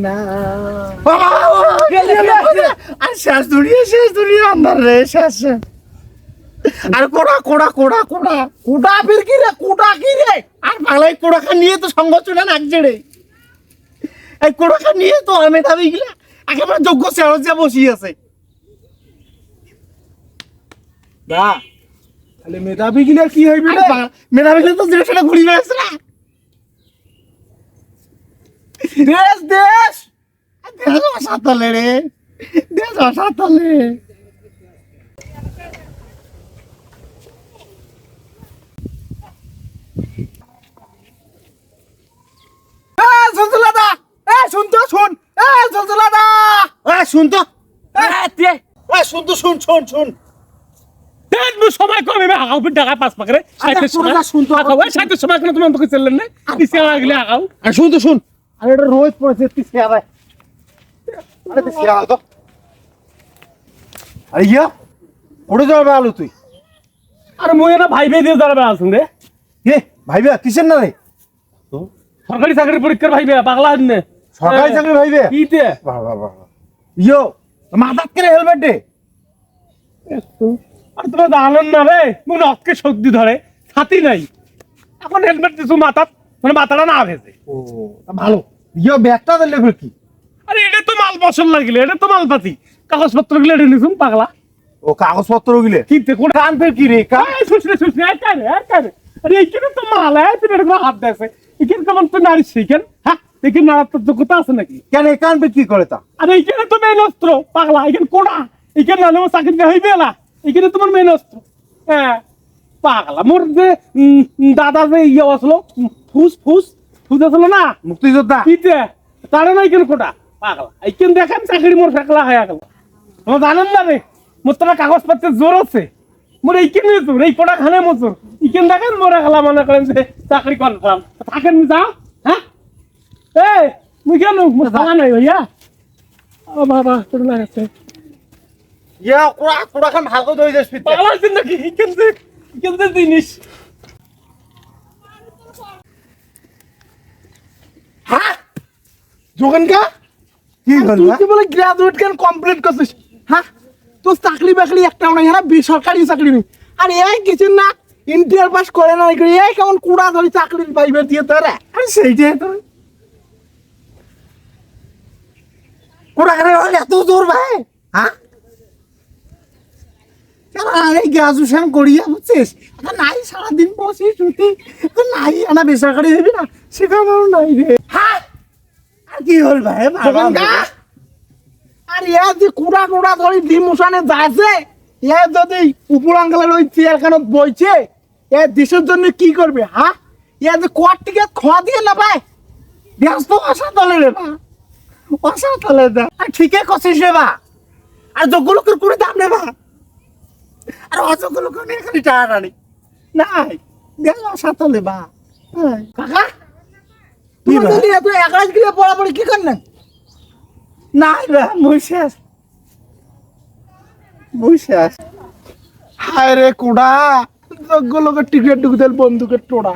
না আর শেষ দুনিয়া আন্ধার রে শেষ। আর কোড়া কোড়া কোড়া কোড়া কোটা ফির কি রে, কোটা কি রে? আর বাংলায় কোড়া খান নিয়ে তো সঙ্গ চলে নাক জেড়ে। এই কোড়া খান নিয়ে তো মেধাবী গিলা একেবারে যোগ্য চেয়ার যা বসিয়ে আছে। না তাহলে মেধাবী গিলে কি হইবে রে? মেধাবী গিলা তো যেটা সেটা ঘুরি বেড়াচ্ছে না। দেশ দেশ দেশ অসাতালে রে, দেশ অসাতালে। সঞ্চলাদা শুন তো শুন, সঞ্চলাদা শুন তো, শুন তো শুন শুন শুন সময় কমে আগাও টাকা পাঁচ পাকরে শুন তো সাইতের সময় কেন তুমি আমাকে চললেন না পিছিয়ে আগলে আগাও। আর শুন তো শুন, আর এটা রোজ পড়েছে তিসে আবার, আরে তিসে আবার তো। আরে ইয়া ওড়ে যাবে আলু তুই। আর মই না ভাই ভাই দিয়ে দাঁড়াবে আসুন রে। হে ভাইবে কিসের না রে? সরকারি চাকরির পরীক্ষার ভাইবে পাগলা হইনে সরকারি চাকরি ভাইবে কিতে বাহ বাহ বাহ। ইয়ো মাথাত করে হেলমেট দে। আর তোমার জানেন না রে মনে অতকে শক্তি ধরে ছাতি নাই এখন হেলমেট দিছু মাথাত মানে মাথাটা না ভেজে। ও ভালো। ইয়ো ব্যাগটা দিলে ফের কি? আরে এটা তো মাল বসল লাগিলে এটা তো মালপাতি কাগজপত্র গুলো এটা নিছুম পাগলা। ও কাগজপত্র গিলে কিতে কোন কান ফের কি রে? শুনে আরে এইখানে তো মাল তুমি এটা হাত দেছে এখানে কেমন তো নারী শিখেন হ্যাঁ দেখি নাড়ার তো যোগ্যতা আছে নাকি? কেন এই কান ফের কি করে তা? আর এইখানে তো মেন অস্ত্র পাগলা এখানে কোড়া এখানে নাহলে আমার চাকরি হইবে না এখানে তোমার মেন অস্ত্র। হ্যাঁ পাগলা মোর যে দাদা যে ইয়ে আসলো ফুস ফুস ফুস আসলো না মুক্তিযোদ্ধা কিতে তারে না এখানে কোটা পাগলা এইখানে দেখেন চাকরি মোর ফেকলা হয়ে গেল। তোমার জানেন না রে মোর তারা কাগজপত্রের জোর আছে মোর এইখানে তোর এই কোটা খানে মোচর এখানে দেখেন মোরা গেলা মনে করেন যে চাকরি কনফার্ম থাকেন যাও। হ্যাঁ এই মুই কেন মোর জানা নাই ভাইয়া ও বাবা তোর লাগাচ্ছে ইয়া কোড়া কোড়া খান ভালো দই যাস পিতে। পাগলা আছেন নাকি এখানে জিনিস হ্যাঁ যোগেন কা কি তুই করলা? কি বলে গ্রাজুয়েট কেন কমপ্লিট করছিস? হ্যাঁ তোর চাকরি বাকরি একটাও নাই, হ্যাঁ বেসরকারি চাকরি নেই। আর এই কিছু না ইন্টার পাস করে না এই কেমন কুড়া ধরি চাকরির পাইবে দিয়ে তোরা। আরে সেইটাই তো কোড়া খানে হলে এত জোর ভাই। হ্যাঁ আরে গ্রাজুয়েশন করিয়া বুঝছিস নাই সারাদিন বসি ছুটি নাই আনা বেসরকারি হইবি না সেখানেও নাই রে। হ্যাঁ আর কি হল ভাই যোগেন কা আর এ যে কুড়া কুড়া ধরি ডিমোশনে যাচ্ছে এ যদি উপরাঙ্গলের ওই চেয়ারখানত বইছে এ দেশের জন্য কি করবে? হ্যাঁ এ যে কোয়ার টিকেট খোয়া দিয়ে না ভাই ব্যস্ত আশা তলে রে বা আশা তলে দা আর ঠিকই কছিস রে বা। আর যোগ্য লোকের করে দাম রে বা আর অযোগ্য লোকের নিয়ে খালি টাকা টানি নাই দেখ আশা তলে বা। কাকা কি তুমি ভাই? যদি এত একাজ গিয়ে পড়াপড়ি কি করলেন? নাই রে মুইশেষ মুইশেষ। হায় রে কুড়া যোগ্য লোকের টিকিট ঢুকে বন্দুকের টোড়া।